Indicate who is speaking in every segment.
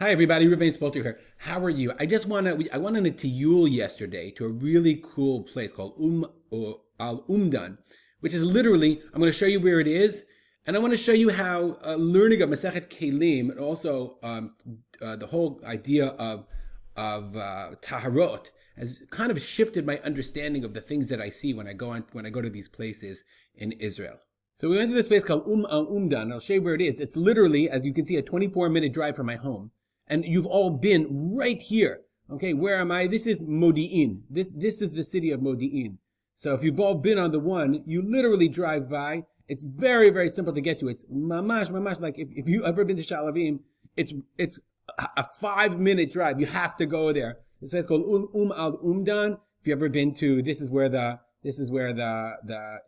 Speaker 1: Hi everybody, Ruvain Spolter here. How are you? I went on a tiyul yesterday to a really cool place called Al Umdan, which is literally, I'm going to show you where it is, and I want to show you how learning of Masechet Kelim and also the whole idea of Taharot has kind of shifted my understanding of the things that I see when I go to these places in Israel. So we went to this place called Al Umdan. I'll show you where it is. It's literally, as you can see, a 24-minute drive from my home. And you've all been right here. Okay, where am I? This is Modiin. This is the city of Modiin. So if you've all been on the one, you literally drive by. It's very, very simple to get to. It's mamash, like if you've ever been to Shalavim, it's a 5-minute drive. You have to go there. This place called Al Umdan. If you've ever been to, this is where the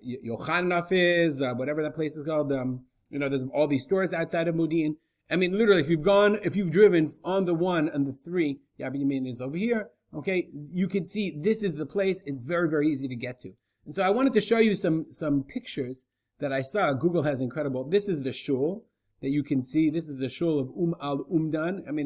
Speaker 1: Yochanaf is, whatever that place is called. There's all these stores outside of Modiin. I mean, literally, if you've driven on the 1 and the 3, Yad Binyamin is over here, okay, you can see this is the place. It's very, very easy to get to. And so I wanted to show you some pictures that I saw. Google has incredible. This is the shul that you can see. This is the shul of Al Umdan. I mean,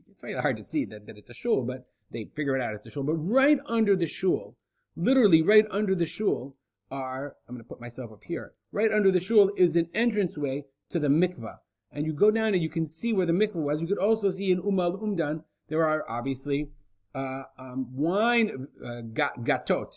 Speaker 1: it's very hard to see that it's a shul, but they figure it out as the shul. But right under the shul, literally right under the shul I'm going to put myself up here. Right under the shul is an entranceway to the mikveh. And you go down and you can see where the mikveh was. You could also see in Al Umdan, there are obviously wine gatot.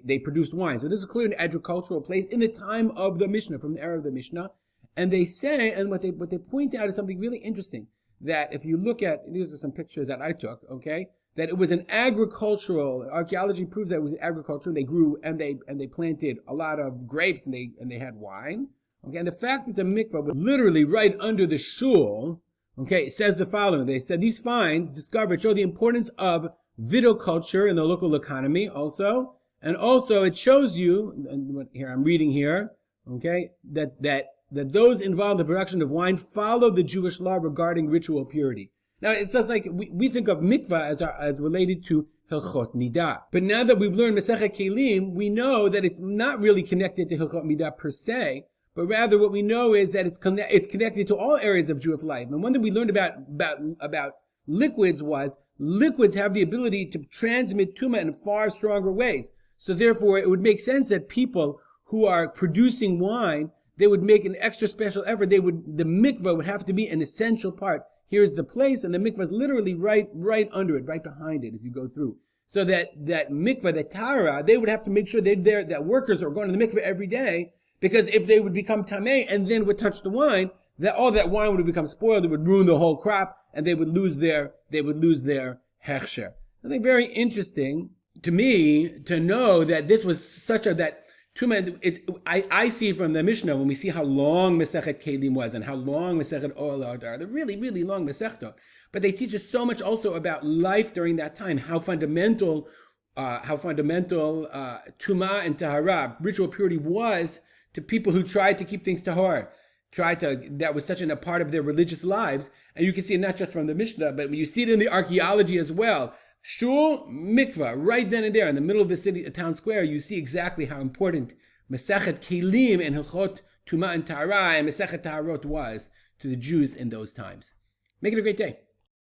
Speaker 1: They produced wine. So this is clearly an agricultural place in the time of the Mishnah, from the era of the Mishnah. And they say, and what they point out is something really interesting, that if you look at, these are some pictures that I took, okay, that it was an agricultural, archaeology proves that it was agricultural. They grew and they planted a lot of grapes and they had wine. Okay, and the fact that the mikveh was literally right under the shul, okay, says the following. They said these finds discovered show the importance of viticulture in the local economy also. And also it shows you, and here I'm reading here, okay, that those involved in the production of wine follow the Jewish law regarding ritual purity. Now, it's just like we think of mikveh as related to Hilchot Midah. But now that we've learned Masechet Kelim, we know that it's not really connected to Hilchot Midah per se, but rather what we know is that it's connected to all areas of Jewish life. And one thing we learned about liquids was liquids have the ability to transmit tumah in far stronger ways. So therefore, it would make sense that people who are producing wine, they would make an extra special effort. The mikveh would have to be an essential part. Here's the place, and the mikveh is literally right under it, right behind it as you go through. So that mikveh, the tahara, they would have to make sure that workers are going to the mikveh every day. Because if they would become tameh and then would touch the wine, that all that wine would become spoiled. It would ruin the whole crop, and they would lose their hechsher. I think very interesting to me to know that this was that tumah. I see from the Mishnah when we see how long Masechet Kelim was and how long Masechet Orlot are. They're really, really long Masechtot. But they teach us so much also about life during that time, how fundamental tumah and tahara, ritual purity, was to people who tried to keep things tahor, that was such a part of their religious lives. And you can see it not just from the Mishnah, but you see it in the archaeology as well. Shul, mikveh, right then and there in the middle of the city, town square, you see exactly how important Masechet Kelim and Hilchot Tumah and Tahara and Masechet Taharot was to the Jews in those times. Make it a great day.